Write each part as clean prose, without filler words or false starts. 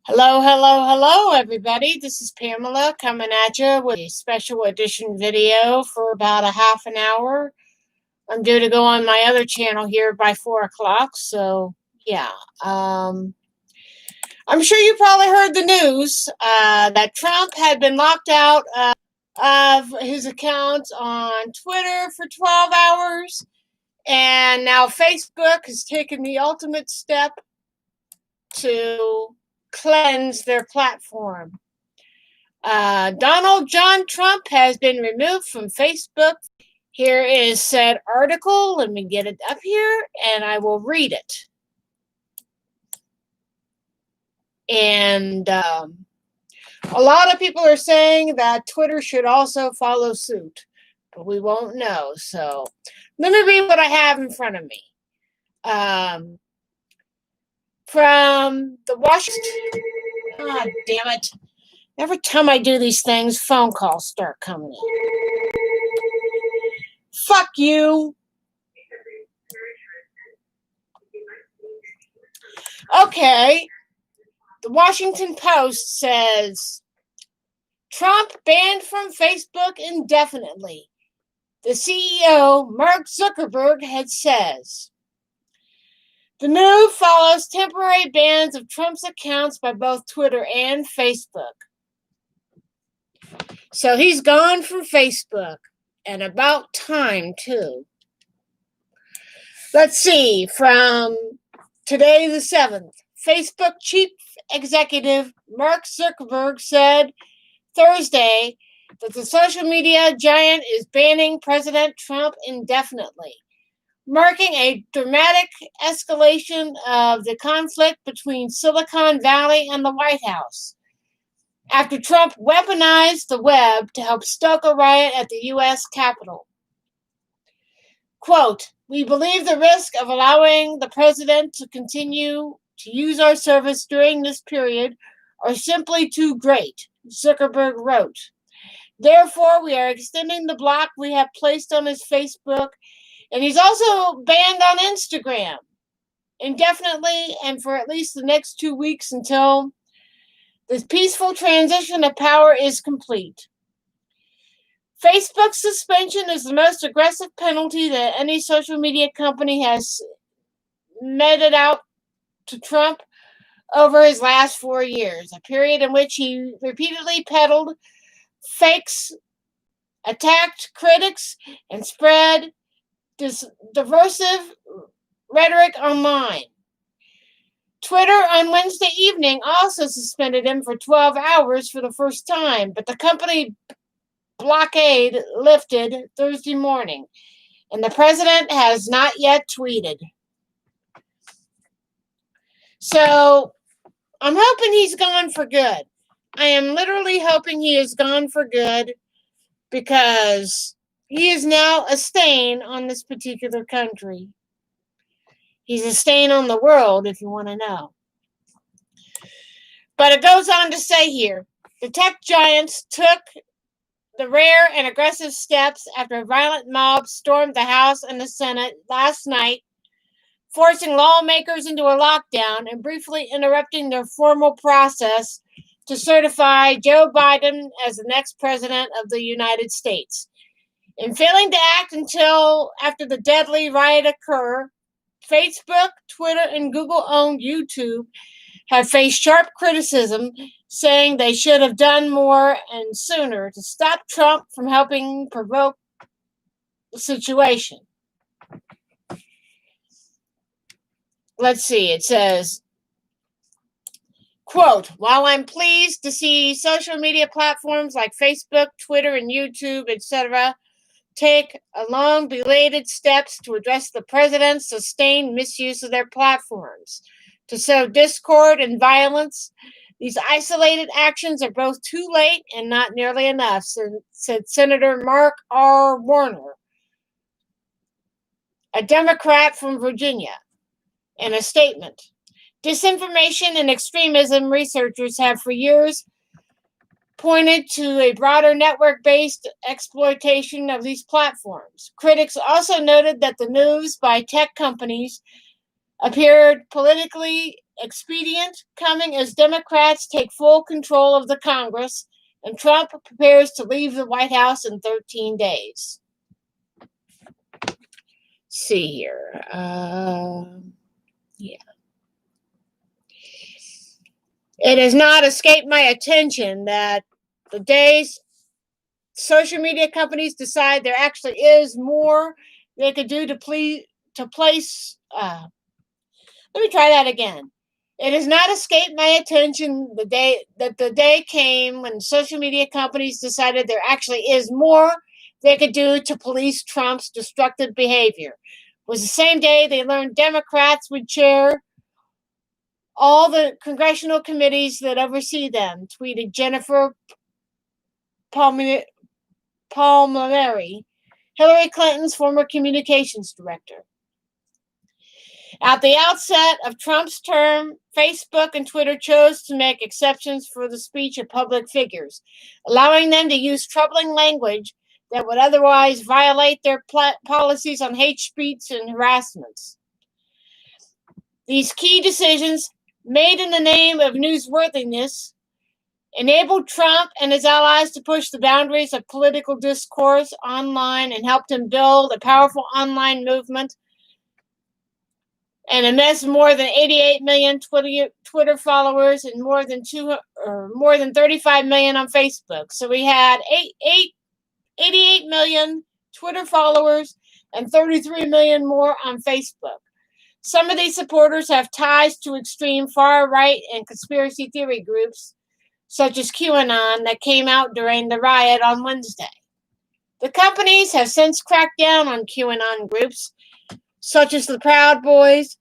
Hello, hello, hello, everybody. This is Pamela coming at you with a special edition video for about a half an hour. I'm due to go on my other channel here by 4 o'clock, so yeah. I'm sure you probably heard the news that Trump had been locked out of his account on Twitter for 12 hours, and now Facebook has taken the ultimate step to cleanse their platform. Donald John Trump has been removed from Facebook. Here is said article. Let me get it up here and I will read it. And a lot of people are saying that Twitter should also follow suit, but we won't know. So let me read what I have in front of me. From the Washington. God damn it. Every time I do these things, phone calls start coming in. Fuck you. Okay. The Washington Post says, Trump banned from Facebook indefinitely. The CEO, Mark Zuckerberg, had says. The move follows temporary bans of Trump's accounts by both Twitter and Facebook. So he's gone from Facebook, and about time, too. Let's see, from today the 7th, Facebook chief executive Mark Zuckerberg said Thursday that the social media giant is banning President Trump indefinitely, marking a dramatic escalation of the conflict between Silicon Valley and the White House, after Trump weaponized the web to help stoke a riot at the U.S. Capitol. Quote, we believe the risk of allowing the president to continue to use our service during this period are simply too great, Zuckerberg wrote. Therefore, we are extending the block we have placed on his Facebook, and he's also banned on Instagram indefinitely and for at least the next 2 weeks until the peaceful transition of power is complete. Facebook's suspension is the most aggressive penalty that any social media company has meted out to Trump over his last 4 years, a period in which he repeatedly peddled fakes, attacked critics, and spread divisive rhetoric online. Twitter on Wednesday evening also suspended him for 12 hours for the first time, but the company blockade lifted Thursday morning, and the president has not yet tweeted. So I'm hoping he's gone for good. I am literally hoping he is gone for good, because he is now a stain on this particular country. He's a stain on the world, if you want to know. But it goes on to say here, the tech giants took the rare and aggressive steps after a violent mob stormed the House and the Senate last night, forcing lawmakers into a lockdown and briefly interrupting their formal process to certify Joe Biden as the next president of the United States. In failing to act until after the deadly riot occurred, Facebook, Twitter, and Google-owned YouTube have faced sharp criticism, saying they should have done more and sooner to stop Trump from helping provoke the situation. Let's see, it says, quote, while I'm pleased to see social media platforms like Facebook, Twitter, and YouTube, etc., take long belated steps to address the president's sustained misuse of their platforms to sow discord and violence, these isolated actions are both too late and not nearly enough, said Senator Mark R. Warner, a Democrat from Virginia, in a statement. Disinformation and extremism researchers have for years pointed to a broader network-based exploitation of these platforms. Critics also noted that the moves by tech companies appeared politically expedient coming as Democrats take full control of the Congress and Trump prepares to leave the White House in 13 days. See here. Yeah. It has not escaped my attention that the days social media companies decide there actually is more they could do to place. Let me try that again. It has not escaped my attention the day came when social media companies decided there actually is more they could do to police Trump's destructive behavior. It was the same day they learned Democrats would chair all the congressional committees that oversee them, tweeted Jennifer Palmieri, Hillary Clinton's former communications director. At the outset of Trump's term, Facebook and Twitter chose to make exceptions for the speech of public figures, allowing them to use troubling language that would otherwise violate their policies on hate speech and harassments. These key decisions, made in the name of newsworthiness, enabled Trump and his allies to push the boundaries of political discourse online and helped him build a powerful online movement and amass more than 88 million Twitter followers and more than 35 million on Facebook. So we had 88 million Twitter followers and 33 million more on Facebook. Some of these supporters have ties to extreme far-right and conspiracy theory groups, such as QAnon, that came out during the riot on Wednesday. The companies have since cracked down on QAnon groups, such as the Proud Boys,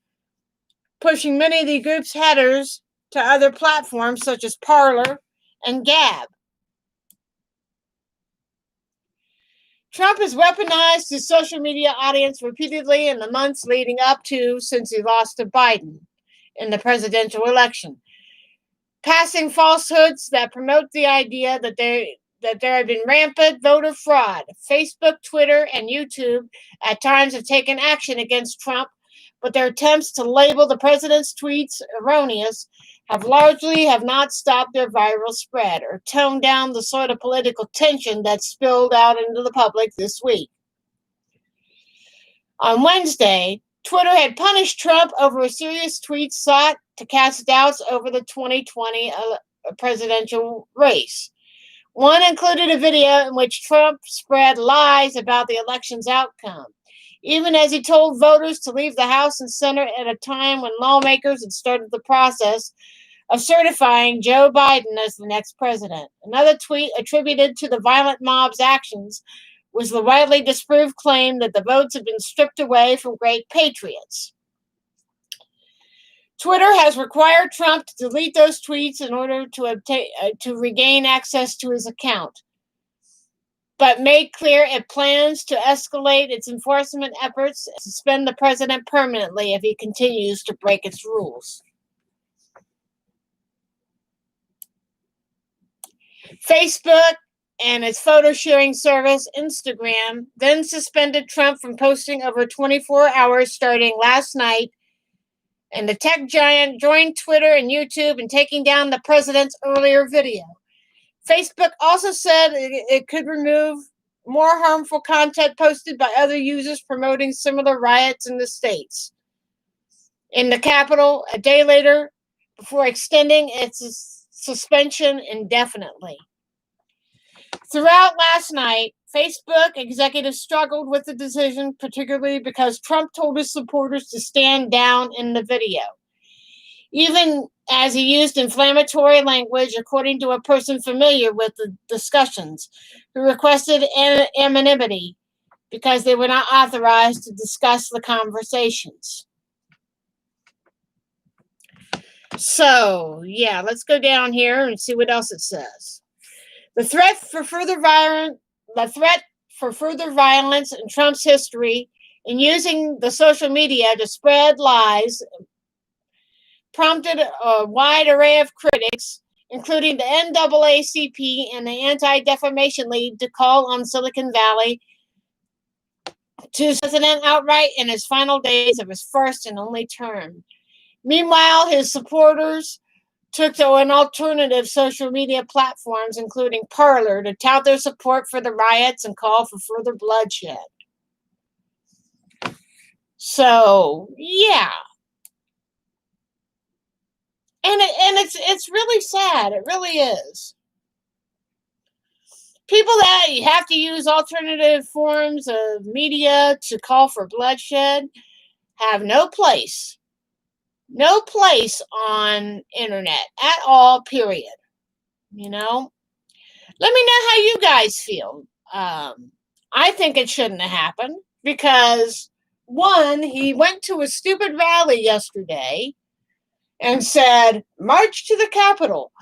pushing many of the group's headers to other platforms such as Parler and Gab. Trump has weaponized his social media audience repeatedly in the months leading up to since he lost to Biden in the presidential election, passing falsehoods that promote the idea that there had been rampant voter fraud. Facebook, Twitter, and YouTube at times have taken action against Trump, but their attempts to label the president's tweets erroneous have not stopped their viral spread or toned down the sort of political tension that spilled out into the public this week. On Wednesday, Twitter had punished Trump over a serious tweet sought to cast doubts over the 2020 presidential race. One included a video in which Trump spread lies about the election's outcome, even as he told voters to leave the House and Senate at a time when lawmakers had started the process of certifying Joe Biden as the next president. Another tweet attributed to the violent mob's actions was the widely disproved claim that the votes had been stripped away from great patriots. Twitter has required Trump to delete those tweets in order to regain access to his account, but made clear it plans to escalate its enforcement efforts and suspend the president permanently if he continues to break its rules. Facebook and its photo sharing service, Instagram, then suspended Trump from posting over 24 hours starting last night, and the tech giant joined Twitter and YouTube in taking down the president's earlier video. Facebook also said it could remove more harmful content posted by other users promoting similar riots in the states. In the Capitol, a day later, before extending its suspension indefinitely. Throughout last night, Facebook executives struggled with the decision, particularly because Trump told his supporters to stand down in the video, even as he used inflammatory language, according to a person familiar with the discussions, who requested anonymity because they were not authorized to discuss the conversations. So, yeah, let's go down here and see what else it says. The threat for further violence in Trump's history in using the social media to spread lies prompted a wide array of critics, including the NAACP and the Anti-Defamation League, to call on Silicon Valley to president outright in his final days of his first and only term. Meanwhile, his supporters took to an alternative social media platforms, including Parler, to tout their support for the riots and call for further bloodshed. So, yeah. And it's really sad. It really is. People that have to use alternative forms of media to call for bloodshed have no place on internet at all, period. You know, let me know how you guys feel. I think it shouldn't have happened because, one, he went to a stupid rally yesterday and said, march to the Capitol.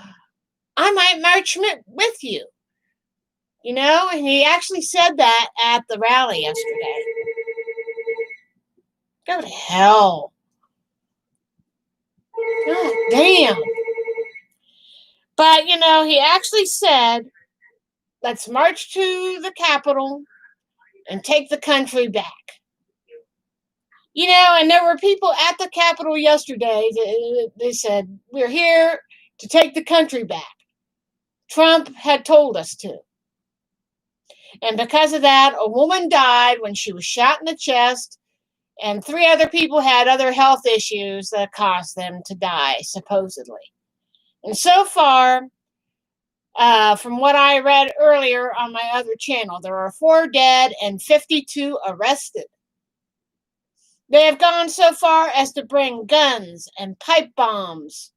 I might march with you. You know, and he actually said that at the rally yesterday. Go to hell. God damn. But, you know, he actually said, let's march to the Capitol and take the country back. You know, and there were people at the Capitol yesterday. They said, we're here to take the country back. Trump had told us to. And because of that, a woman died when she was shot in the chest, and 3 other people had other health issues that caused them to die, supposedly. And so far, from what I read earlier on my other channel, there are 4 dead and 52 arrested. They have gone so far as to bring guns and pipe bombs.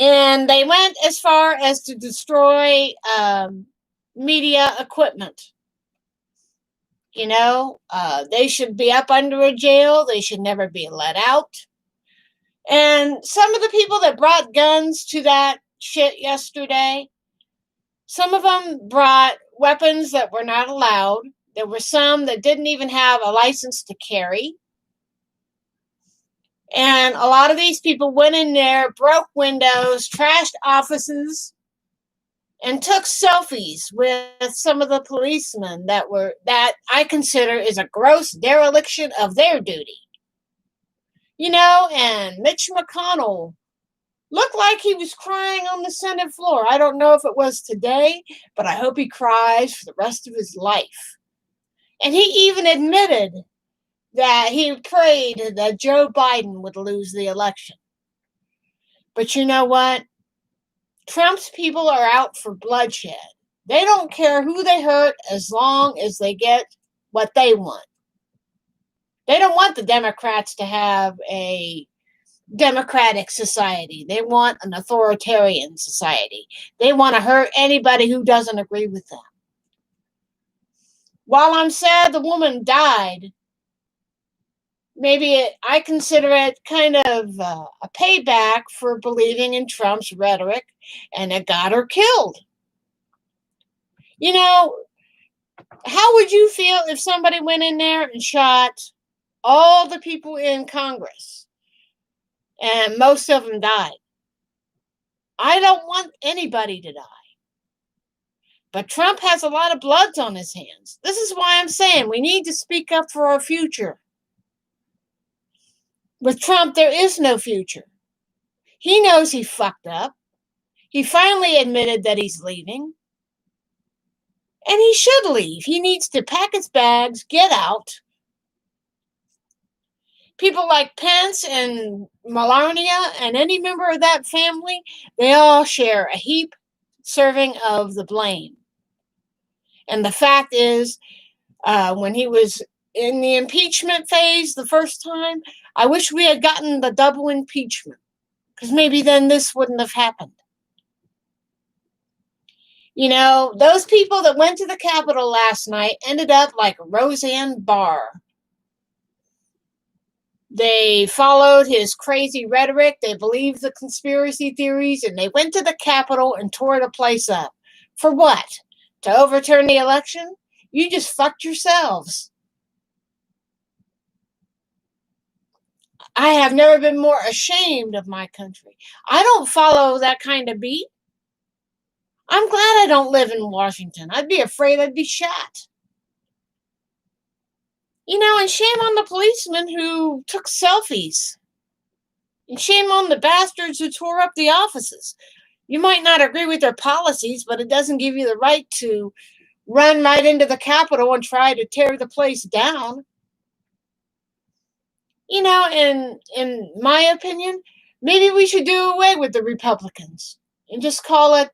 And they went as far as to destroy media equipment. You know, they should be up under a jail. They should never be let out. And some of the people that brought guns to that shit yesterday, some of them brought weapons that were not allowed. There were some that didn't even have a license to carry. And a lot of these people went in there, broke windows, trashed offices, and took selfies with some of the policemen that I consider is a gross dereliction of their duty. You know, and Mitch McConnell looked like he was crying on the Senate floor. I don't know if it was today, but I hope he cries for the rest of his life. And he even admitted that he prayed that Joe Biden would lose the election. But you know what? Trump's people are out for bloodshed. They don't care who they hurt as long as they get what they want. They don't want the Democrats to have a democratic society. They want an authoritarian society. They want to hurt anybody who doesn't agree with them. While I'm sad the woman died, maybe I consider it kind of a payback for believing in Trump's rhetoric, and it got her killed. You know, how would you feel if somebody went in there and shot all the people in Congress and most of them died? I don't want anybody to die. But Trump has a lot of blood on his hands. This is why I'm saying we need to speak up for our future. With Trump, there is no future. He knows he fucked up. He finally admitted that he's leaving. And he should leave. He needs to pack his bags, get out. People like Pence and Melania and any member of that family, they all share a heap serving of the blame. And the fact is, when he was in the impeachment phase the first time, I wish we had gotten the double impeachment, because maybe then this wouldn't have happened. You know, those people that went to the Capitol last night ended up like Roseanne Barr. They followed his crazy rhetoric. They believed the conspiracy theories, and they went to the Capitol and tore the place up. For what? To overturn the election? You just fucked yourselves. I have never been more ashamed of my country. I don't follow that kind of beat. I'm glad I don't live in Washington. I'd be afraid I'd be shot. You know, and shame on the policemen who took selfies. And shame on the bastards who tore up the offices. You might not agree with their policies, but it doesn't give you the right to run right into the Capitol and try to tear the place down. You know, in my opinion, maybe we should do away with the Republicans and just call it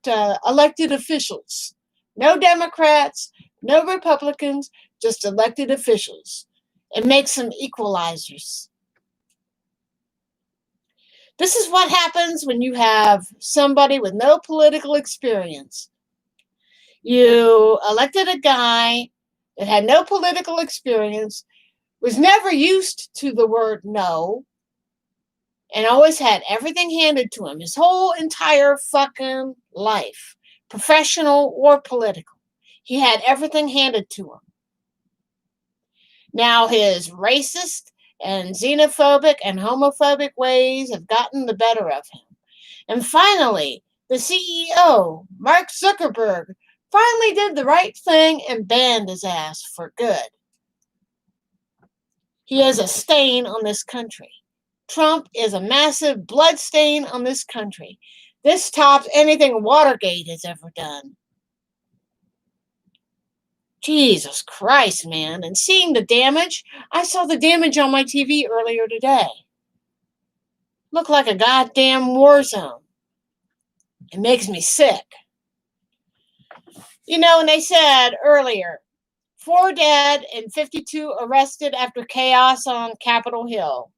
elected officials. No Democrats, no Republicans, just elected officials. And make some equalizers. This is what happens when you have somebody with no political experience. You elected a guy that had no political experience, was never used to the word no, and always had everything handed to him his whole entire fucking life, professional or political. He had everything handed to him. Now his racist and xenophobic and homophobic ways have gotten the better of him. And finally, the CEO, Mark Zuckerberg, finally did the right thing and banned his ass for good. He is a stain on this country. Trump is a massive blood stain on this country. This tops anything Watergate has ever done. Jesus Christ, man. And seeing the damage, I saw the damage on my TV earlier today. Looked like a goddamn war zone. It makes me sick. You know, and they said earlier, 4 dead and 52 arrested after chaos on Capitol Hill.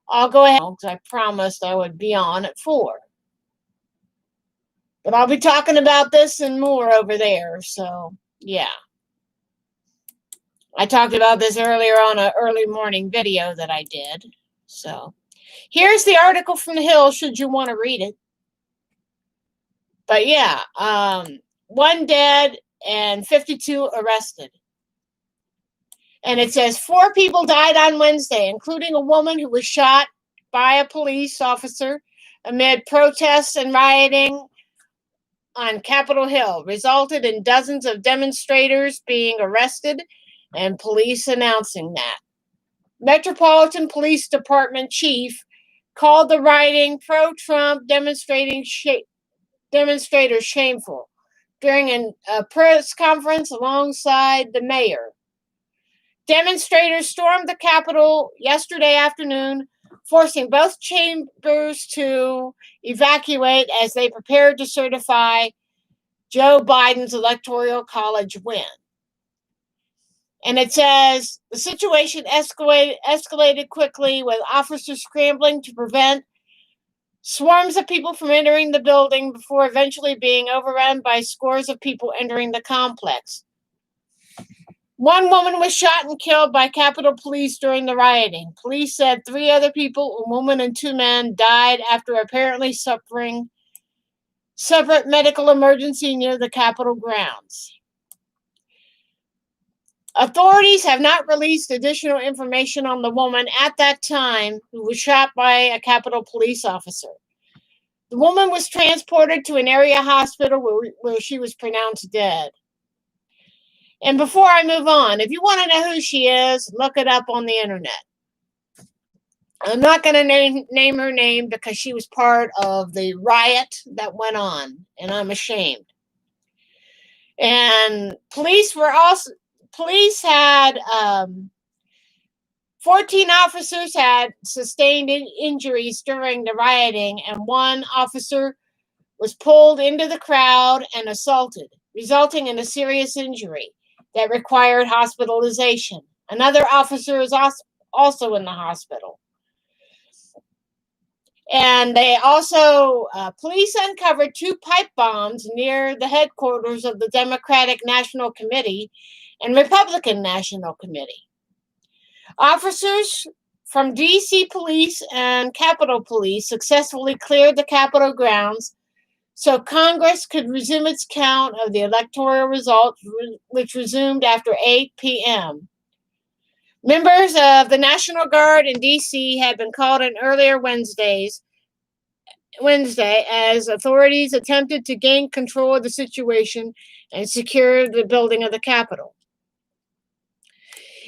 I'll go ahead because I promised I would be on at 4. But I'll be talking about this and more over there. So, yeah. I talked about this earlier on an early morning video that I did. So, here's the article from the Hill should you want to read it. But yeah, 1 dead and 52 arrested. And it says 4 people died on Wednesday, including a woman who was shot by a police officer amid protests and rioting on Capitol Hill, resulted in dozens of demonstrators being arrested and police announcing that. Metropolitan Police Department chief called the rioting pro-Trump demonstrators shameful during a press conference alongside the mayor. Demonstrators stormed the Capitol yesterday afternoon, forcing both chambers to evacuate as they prepared to certify Joe Biden's Electoral College win. And it says the situation escalated quickly, with officers scrambling to prevent swarms of people from entering the building before eventually being overrun by scores of people entering the complex. 1 woman was shot and killed by Capitol Police during the rioting. Police said 3 other people, a woman and 2 men, died after apparently suffering separate medical emergency near the Capitol grounds. Authorities have not released additional information on the woman at that time who was shot by a Capitol Police officer. The woman was transported to an area hospital where she was pronounced dead. And before I move on, if you want to know who she is, look it up on the internet. I'm not going to name her name because she was part of the riot that went on, and I'm ashamed. And police had 14 officers had sustained injuries during the rioting, and 1 officer was pulled into the crowd and assaulted, resulting in a serious injury that required hospitalization. Another officer is also in the hospital. And they also, police uncovered 2 pipe bombs near the headquarters of the Democratic National Committee and Republican National Committee. Officers from D.C. Police and Capitol Police successfully cleared the Capitol grounds so Congress could resume its count of the electoral results, which resumed after 8 p.m. Members of the National Guard in D.C. had been called in earlier Wednesday as authorities attempted to gain control of the situation and secure the building of the Capitol.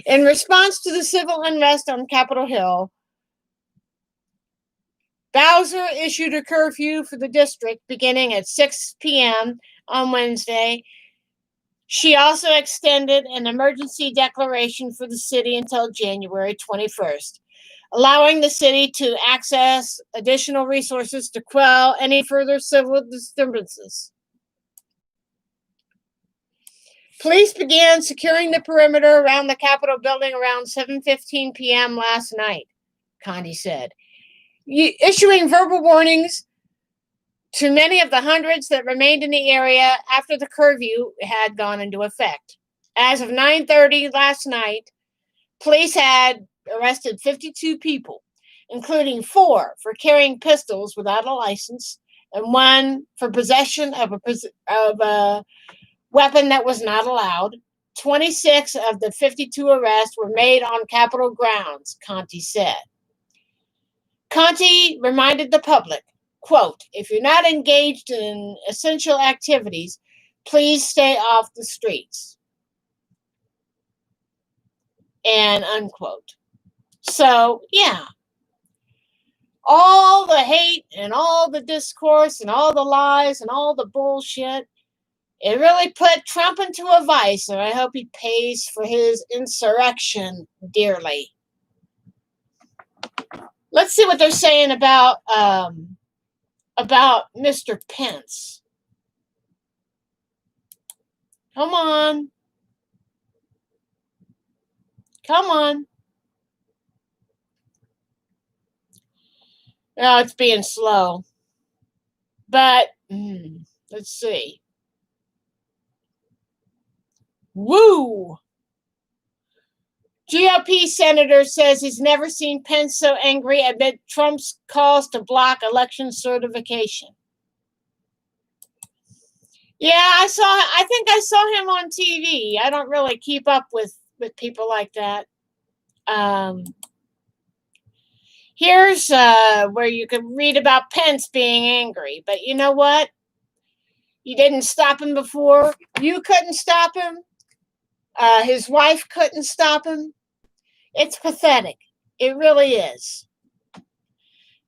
In response to the civil unrest on Capitol Hill, Bowser issued a curfew for the district beginning at 6 p.m. on Wednesday. She also extended an emergency declaration for the city until January 21st, allowing the city to access additional resources to quell any further civil disturbances. Police began securing the perimeter around the Capitol building around 7:15 p.m. last night, Condi said, issuing verbal warnings to many of the hundreds that remained in the area after the curfew had gone into effect. As of 9:30 last night, police had arrested 52 people, including 4 for carrying pistols without a license and 1 for possession of a weapon that was not allowed. 26 of the 52 arrests were made on Capitol grounds, Conti said. Conti reminded the public, quote, if you're not engaged in essential activities, please stay off the streets. And unquote. So, yeah. All the hate and all the discourse and all the lies and all the bullshit, it really put Trump into a vice, and I hope he pays for his insurrection dearly. Let's see what they're saying about Mr. Pence. Come on. Come on. No, it's being slow. But, let's see. Woo! GOP senator says he's never seen Pence so angry amid Trump's calls to block election certification. Yeah, I think I saw him on TV. I don't really keep up with people like that. Here's where you can read about Pence being angry. But you know what? You didn't stop him before. You couldn't stop him. His wife couldn't stop him. It's pathetic. It really is.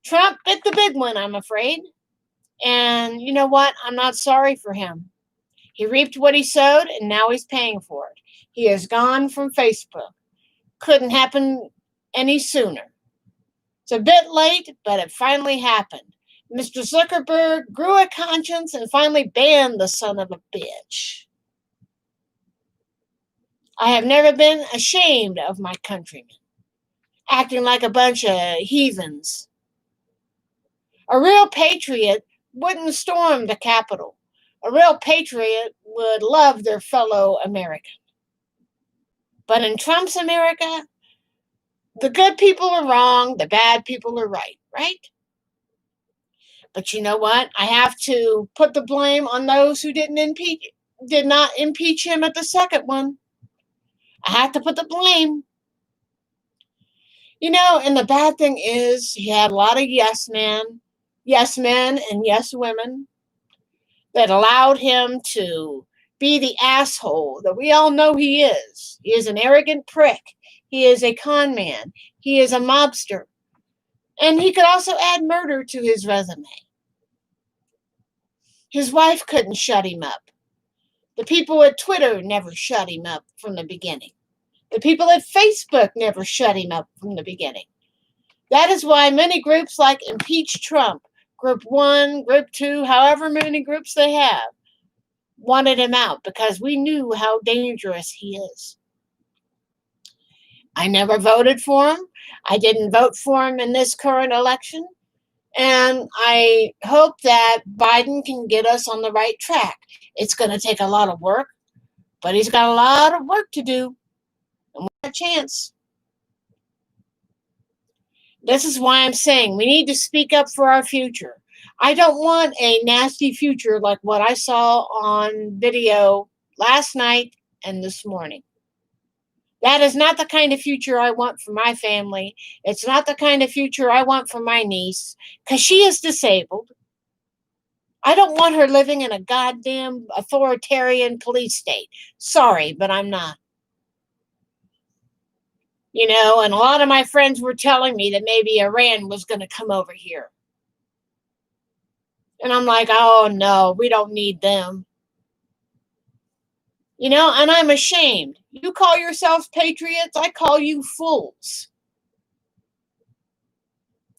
Trump bit the big one, I'm afraid. And you know what? I'm not sorry for him. He reaped what he sowed, and now he's paying for it. He is gone from Facebook. Couldn't happen any sooner. It's a bit late, but it finally happened. Mr. Zuckerberg grew a conscience and finally banned the son of a bitch. I have never been ashamed of my countrymen, acting like a bunch of heathens. A real patriot wouldn't storm the Capitol. A real patriot would love their fellow American. But in Trump's America, the good people are wrong, the bad people are right, right? But you know what? I have to put the blame on those who did not impeach him at the second one. I have to put the blame. You know, and the bad thing is he had a lot of yes men and yes women that allowed him to be the asshole that we all know he is. He is an arrogant prick. He is a con man. He is a mobster. And he could also add murder to his resume. His wife couldn't shut him up. The people at Twitter never shut him up from the beginning. The people at Facebook never shut him up from the beginning. That is why many groups like Impeach Trump, Group 1, Group 2, however many groups they have, wanted him out because we knew how dangerous he is. I never voted for him. I didn't vote for him in this current election. And I hope that Biden can get us on the right track. It's going to take a lot of work, but he's got a lot of work to do. And we have a chance. This is why I'm saying we need to speak up for our future. I don't want a nasty future like what I saw on video last night and this morning. That is not the kind of future I want for my family. It's not the kind of future I want for my niece, because she is disabled. I don't want her living in a goddamn authoritarian police state. Sorry, but I'm not. You know, and a lot of my friends were telling me that maybe Iran was going to come over here. And I'm like, oh no, we don't need them. And I'm ashamed. You call yourselves patriots, I call you fools.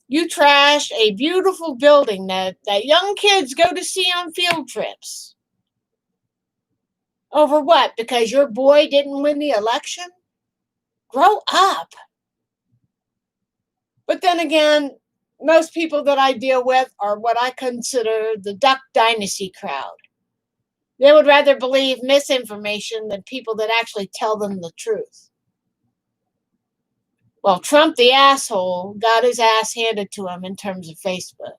You trash a beautiful building that young kids go to see on field trips. Over what? Because your boy didn't win the election? Grow up. But then again, most people that I deal with are what I consider the Duck Dynasty crowd. They would rather believe misinformation than people that actually tell them the truth. Well, Trump the asshole got his ass handed to him in terms of Facebook.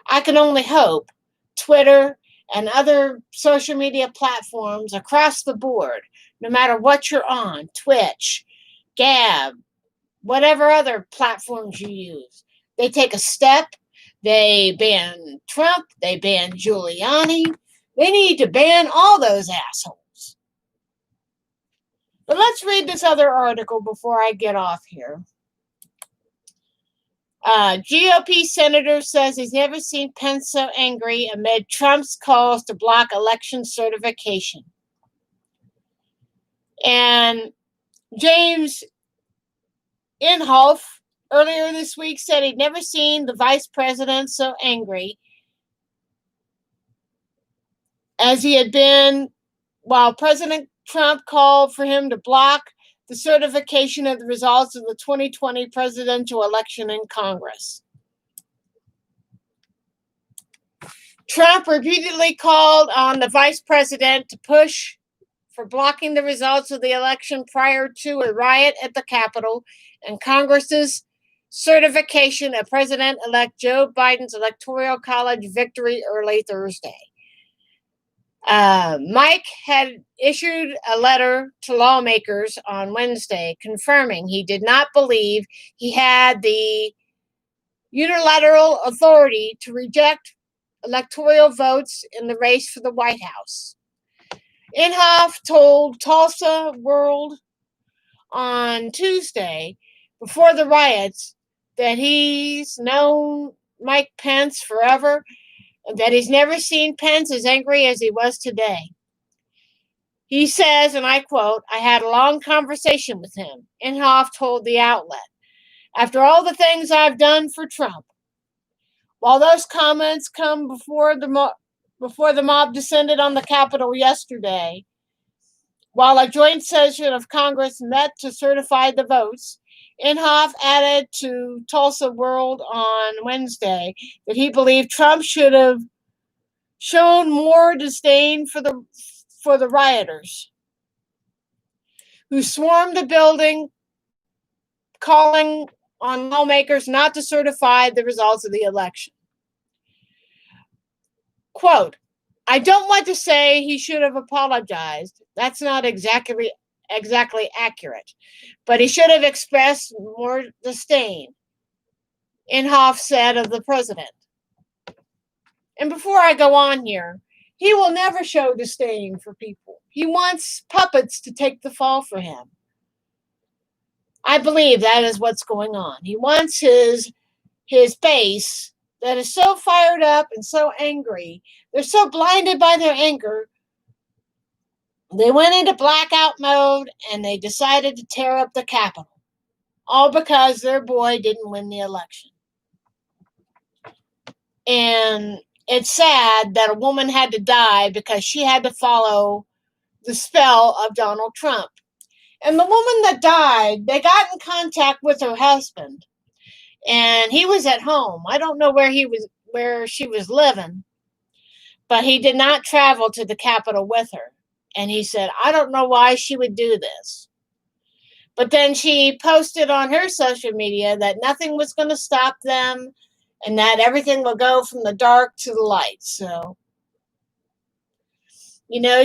I can only hope Twitter and other social media platforms across the board, no matter what you're on, Twitch, Gab, whatever other platforms you use, they take a step. They ban Trump. They ban Giuliani. They need to ban all those assholes. But let's read this other article before I get off here. GOP senator says he's never seen Pence so angry amid Trump's calls to block election certification. And James Inhofe earlier this week said he'd never seen the vice president so angry as he had been while President Trump called for him to block the certification of the results of the 2020 presidential election in Congress. Trump repeatedly called on the vice president to push for blocking the results of the election prior to a riot at the Capitol and Congress's certification of President-elect Joe Biden's Electoral College victory early Thursday. Mike had issued a letter to lawmakers on Wednesday confirming he did not believe he had the unilateral authority to reject electoral votes in the race for the White House. Inhofe told Tulsa World on Tuesday before the riots that he's known Mike Pence forever and that he's never seen Pence as angry as he was today. He says, and I quote, "I had a long conversation with him," Inhofe told the outlet, "after all the things I've done for Trump." While those comments come before the mob descended on the Capitol yesterday, while a joint session of Congress met to certify the votes, Inhofe added to Tulsa World on Wednesday that he believed Trump should have shown more disdain for the rioters who swarmed the building, calling on lawmakers not to certify the results of the election. Quote, "I don't want to say he should have apologized. That's not exactly accurate. But he should have expressed more disdain," Inhofe said of the president. And before I go on here, he will never show disdain for people. He wants puppets to take the fall for him. I believe that is what's going on. He wants his base that is so fired up and so angry. They're so blinded by their anger. They went into blackout mode and they decided to tear up the Capitol. All because their boy didn't win the election. And it's sad that a woman had to die because she had to follow the spell of Donald Trump. And the woman that died, they got in contact with her husband. And he was at home. I don't know where she was living, but he did not travel to the Capitol with her. And he said, "I don't know why she would do this." But then she posted on her social media that nothing was going to stop them and that everything will go from the dark to the light. So,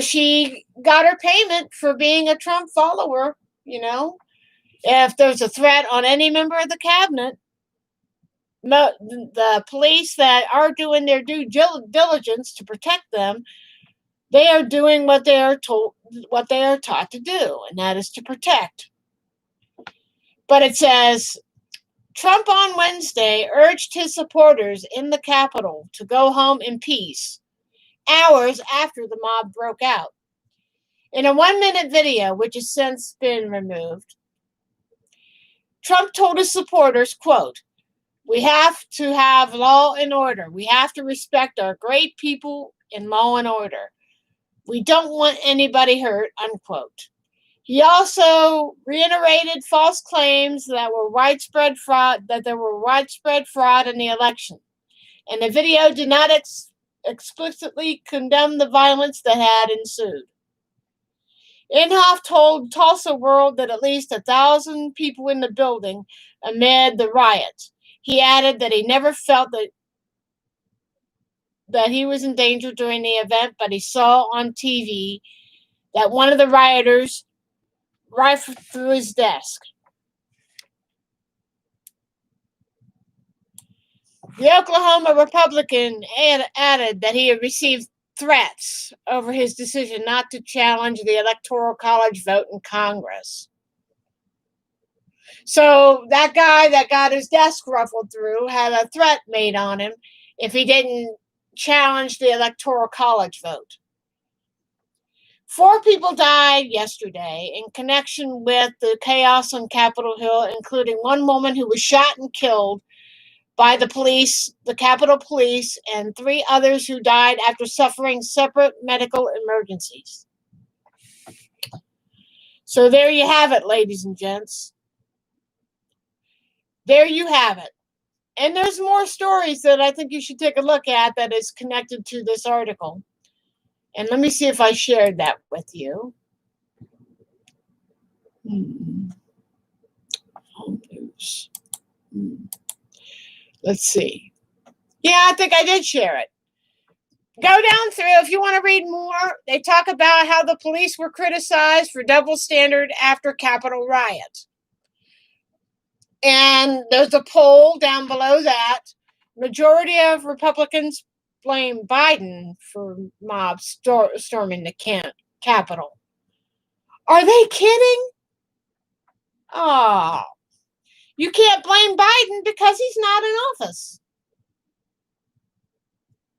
she got her payment for being a Trump follower. If there's a threat on any member of the cabinet, the police that are doing their due diligence to protect them, they are doing what they are taught to do, and that is to protect. But it says Trump on Wednesday urged his supporters in the Capitol to go home in peace, hours after the mob broke out. In a 1-minute video, which has since been removed, Trump told his supporters, quote, "We have to have law and order. We have to respect our great people in law and order. We don't want anybody hurt," unquote. He also reiterated false claims that there were widespread fraud in the election. And the video did not explicitly condemn the violence that had ensued. Inhofe told Tulsa World that at least 1,000 people in the building amid the riot. He added that he never felt that he was in danger during the event, but he saw on TV that one of the rioters rifled through his desk. The Oklahoma Republican added that he had received threats over his decision not to challenge the Electoral College vote in Congress. So that guy that got his desk ruffled through had a threat made on him if he didn't challenge the Electoral College vote. 4 people died yesterday in connection with the chaos on Capitol Hill, including one woman who was shot and killed by the police, the Capitol Police, and 3 others who died after suffering separate medical emergencies. So there you have it, ladies and gents. There you have it. And there's more stories that I think you should take a look at that is connected to this article. And let me see if I shared that with you. Let's see. Yeah, I think I did share it. Go down through if you want to read more. They talk about how the police were criticized for double standard after Capitol riot. And there's a poll down below that. Majority of Republicans blame Biden for mobs storming the Capitol. Are they kidding? Oh, you can't blame Biden because he's not in office.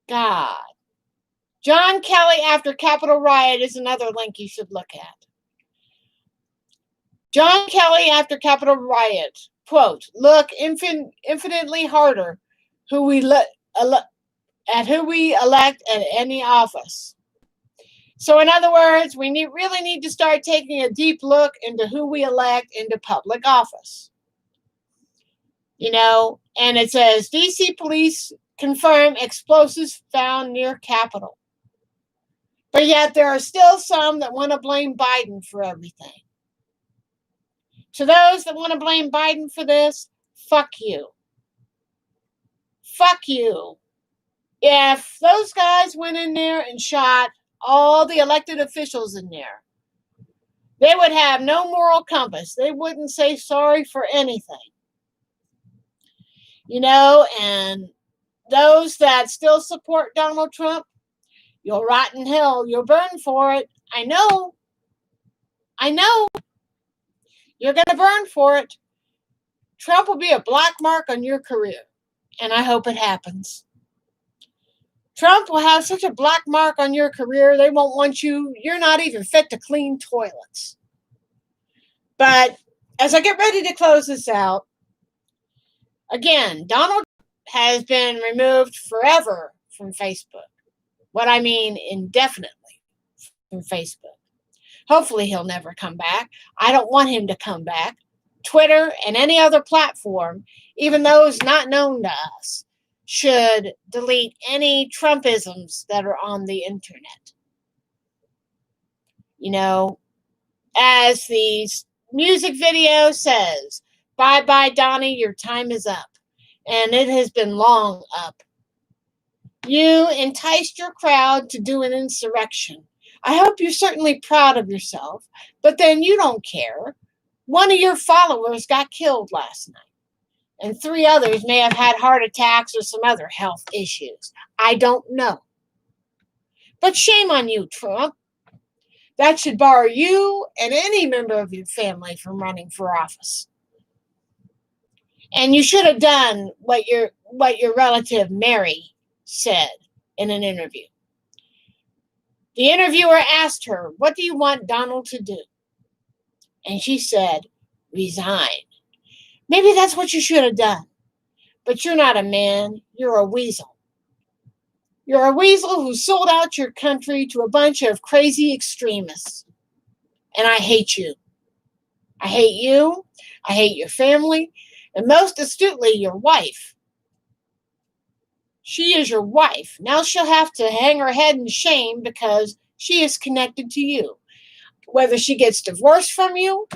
God. John Kelly after Capitol riot is another link you should look at. John Kelly after Capitol riot, quote, "Look infinitely harder who we elect at any office." So in other words, we really need to start taking a deep look into who we elect into public office. You know, and it says, DC police confirm explosives found near Capitol. But yet there are still some that want to blame Biden for everything. To those that want to blame Biden for this, fuck you. Fuck you. If those guys went in there and shot all the elected officials in there, they would have no moral compass. They wouldn't say sorry for anything. You know, and those that still support Donald Trump, you'll rot in hell. You'll burn for it. I know. You're going to burn for it. Trump will be a black mark on your career. And I hope it happens. Trump will have such a black mark on your career, they won't want you. You're not even fit to clean toilets. But as I get ready to close this out, again, Donald has been removed forever from Facebook. What I mean, indefinitely from Facebook. Hopefully he'll never come back. I don't want him to come back. Twitter and any other platform, even those not known to us, should delete any Trumpisms that are on the internet. You know, as the music video says, "Bye-bye, Donnie, your time is up." And it has been long up. You enticed your crowd to do an insurrection. I hope you're certainly proud of yourself, but then you don't care. One of your followers got killed last night, and 3 others may have had heart attacks or some other health issues. I don't know. But shame on you, Trump. That should bar you and any member of your family from running for office. And you should have done what your relative Mary said in an interview. The interviewer asked her, "What do you want Donald to do?" And she said, "Resign." Maybe that's what you should have done. But you're not a man, you're a weasel. You're a weasel who sold out your country to a bunch of crazy extremists. And I hate you. I hate you. I hate your family. And most astutely, your wife. She is your wife. Now she'll have to hang her head in shame because she is connected to you. Whether she gets divorced from you,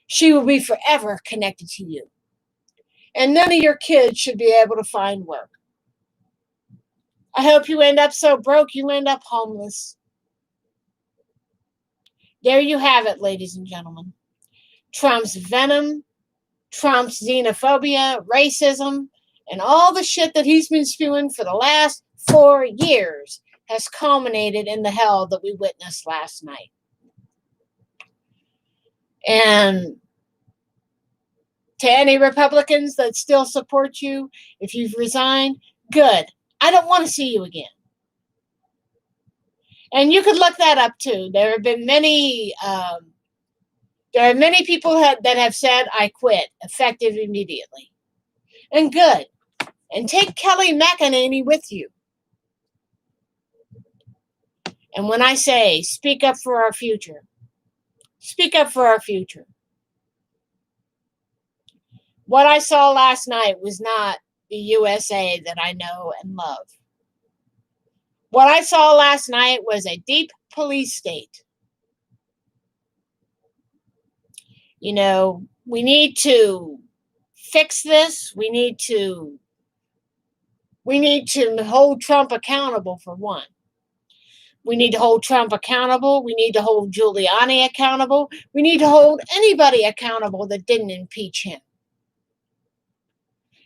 she will be forever connected to you. And none of your kids should be able to find work. I hope you end up so broke you end up homeless. There you have it, ladies and gentlemen. Trump's venom, Trump's xenophobia, racism, and all the shit that he's been spewing for the last 4 years has culminated in the hell that we witnessed last night. And to any Republicans that still support you, if you've resigned, good. I don't want to see you again. And you could look that up too. There have been many people that have said, "I quit," effective immediately. And good. And take Kelly McEnany with you. And when I say speak up for our future, speak up for our future. What I saw last night was not the USA that I know and love. What I saw last night was a deep police state. You know, we need to fix this. We need to hold Trump accountable, for one. We need to hold Trump accountable. We need to hold Giuliani accountable. We need to hold anybody accountable that didn't impeach him.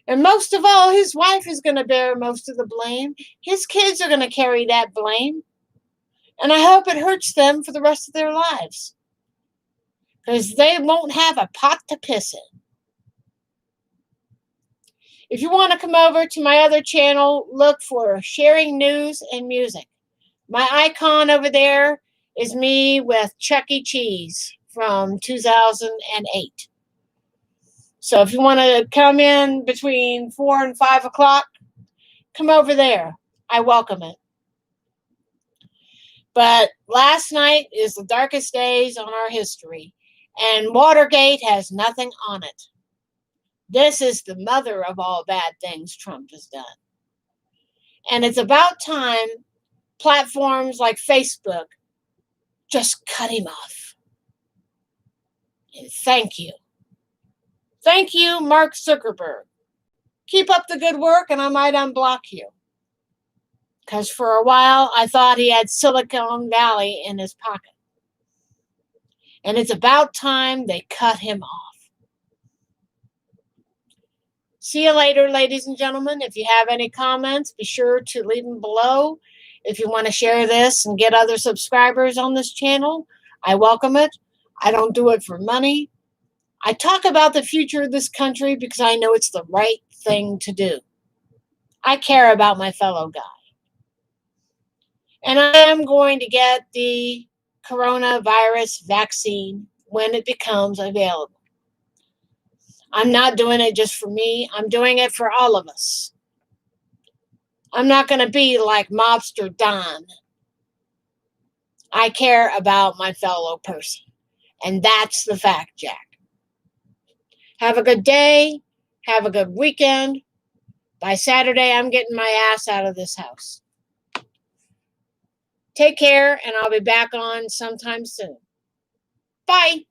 And most of all, his wife is going to bear most of the blame. His kids are going to carry that blame. And I hope it hurts them for the rest of their lives. Because they won't have a pot to piss in. If you want to come over to my other channel, look for Sharing News and Music. My icon over there is me with Chuck E. Cheese from 2008. So if you want to come in between 4 and 5 o'clock, come over there. I welcome it. But last night is the darkest days on our history, and Watergate has nothing on it. This is the mother of all bad things Trump has done. And it's about time platforms like Facebook just cut him off. And thank you. Thank you, Mark Zuckerberg. Keep up the good work and I might unblock you. Because for a while I thought he had Silicon Valley in his pocket. And it's about time they cut him off. See you later, ladies and gentlemen. If you have any comments, be sure to leave them below. If you want to share this and get other subscribers on this channel, I welcome it. I don't do it for money. I talk about the future of this country because I know it's the right thing to do. I care about my fellow guy. And I am going to get the coronavirus vaccine when it becomes available. I'm not doing it just for me. I'm doing it for all of us. I'm not going to be like Mobster Don. I care about my fellow person. And that's the fact, Jack. Have a good day. Have a good weekend. By Saturday, I'm getting my ass out of this house. Take care, and I'll be back on sometime soon. Bye.